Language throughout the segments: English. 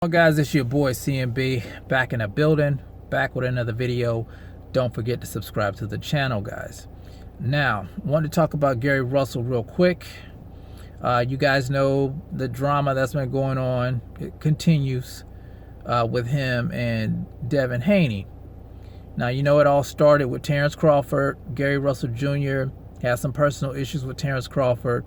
Well, guys, it's your boy CMB back in the building, back with another video. Don't forget to subscribe to the channel, guys. Now, I want to talk about Gary Russell real quick. You guys know the drama that's been going on. It continues with him and Devin Haney. Now, you know it all started with Terrence Crawford. Gary Russell Jr. had some personal issues with Terrence Crawford.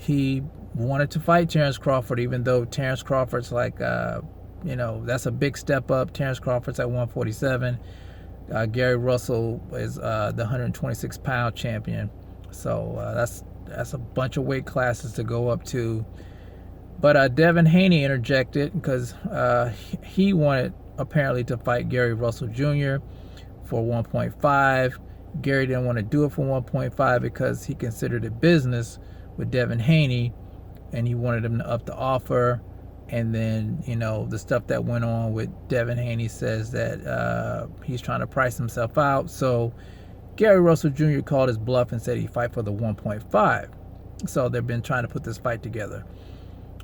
He wanted to fight Terrence Crawford, even though Terrence Crawford's like, that's a big step up. Terrence Crawford's at 147. Gary Russell is the 126-pound champion. So that's a bunch of weight classes to go up to. But Devin Haney interjected because he wanted apparently to fight Gary Russell Jr. for 1.5. Gary didn't want to do it for 1.5 because he considered it business with Devin Haney, and he wanted him to up the offer. And then, the stuff that went on with Devin Haney says that he's trying to price himself out. So Gary Russell Jr. called his bluff and said he'd fight for the 1.5. So they've been trying to put this fight together.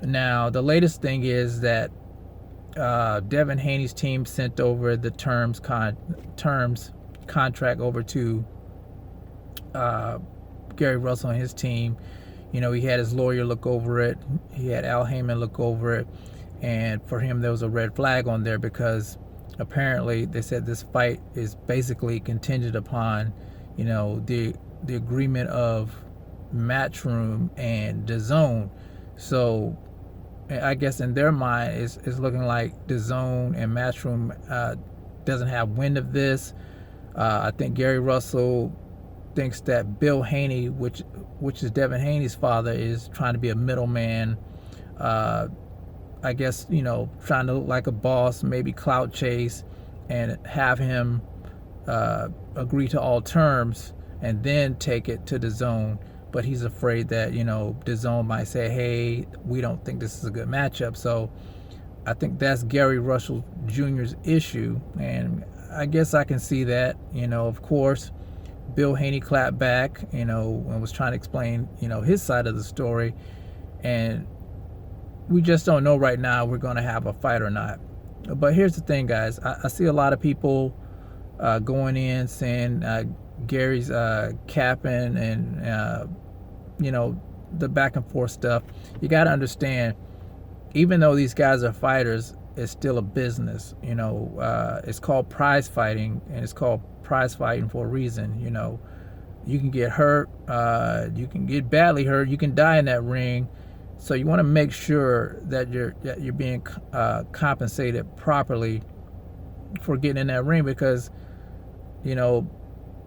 Now, the latest thing is that Devin Haney's team sent over the terms contract over to Gary Russell and his team. He had his lawyer look over it. He had Al Heyman look over it. And for him, there was a red flag on there because apparently they said this fight is basically contingent upon, the agreement of Matchroom and DAZN. So I guess in their mind, it's looking like DAZN and Matchroom doesn't have wind of this. I think Gary Russell thinks that Bill Haney, which is Devin Haney's father, is trying to be a middleman. I guess, trying to look like a boss, maybe clout chase, and have him agree to all terms and then take it to DAZN. But he's afraid that, DAZN might say, hey, we don't think this is a good matchup. So I think that's Gary Russell Jr.'s issue. And I guess I can see that. Of course, Bill Haney clapped back, and was trying to explain, his side of the story. And we just don't know right now if we're going to have a fight or not. But here's the thing, guys. I see a lot of people going in saying Gary's capping and, the back and forth stuff. You got to understand, even though these guys are fighters, it's still a business. It's called prize fighting, and it's called prize fighting for a reason. You can get hurt, you can get badly hurt, you can die in that ring. So you want to make sure that you're being compensated properly for getting in that ring, because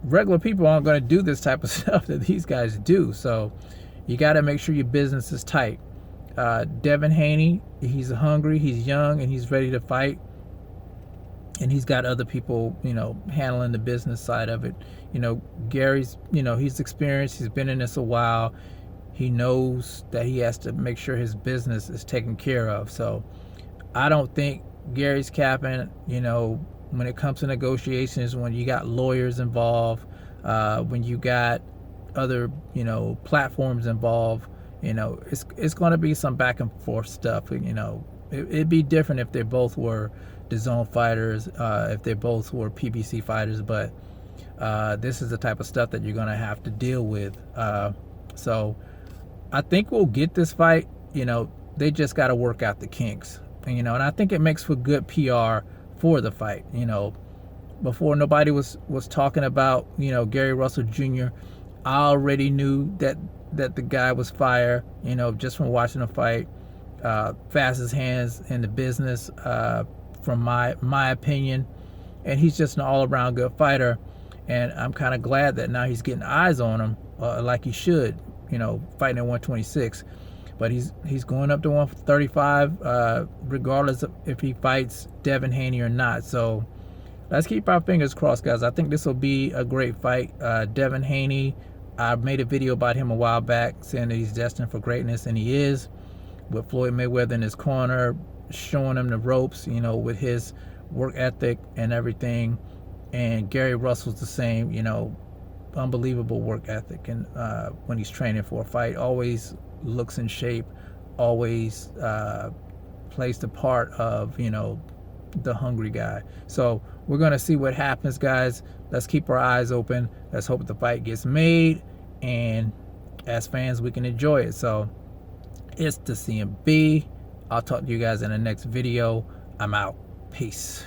regular people aren't going to do this type of stuff that these guys do. So you got to make sure your business is tight. Devin Haney, he's hungry, he's young, and he's ready to fight. And he's got other people, handling the business side of it. Gary's, he's experienced, he's been in this a while. He knows that he has to make sure his business is taken care of. So I don't think Gary's capping. When it comes to negotiations, when you got lawyers involved, when you got other, platforms involved, it's going to be some back and forth stuff. It'd be different if they both were DAZN fighters, if they both were PBC fighters, but this is the type of stuff that you're going to have to deal with. So I think we'll get this fight. They just got to work out the kinks, and I think it makes for good PR for the fight. Before, nobody was talking about Gary Russell Jr. I already knew that the guy was fire, just from watching the fight. Fastest hands in the business, from my opinion, and he's just an all-around good fighter. And I'm kind of glad that now he's getting eyes on him, like he should, fighting at 126. But he's going up to 135, regardless of if he fights Devin Haney or not. So let's keep our fingers crossed, guys. I think this will be a great fight. Devin Haney, I made a video about him a while back saying that he's destined for greatness, and he is, with Floyd Mayweather in his corner, showing him the ropes, with his work ethic and everything. And Gary Russell's the same, unbelievable work ethic. And when he's training for a fight, always looks in shape, always plays the part of, you know, the hungry guy. So we're gonna see what happens, guys. Let's keep our eyes open. Let's hope the fight gets made, and as fans we can enjoy it. So it's the CMB. I'll talk to you guys in the next video. I'm out. Peace.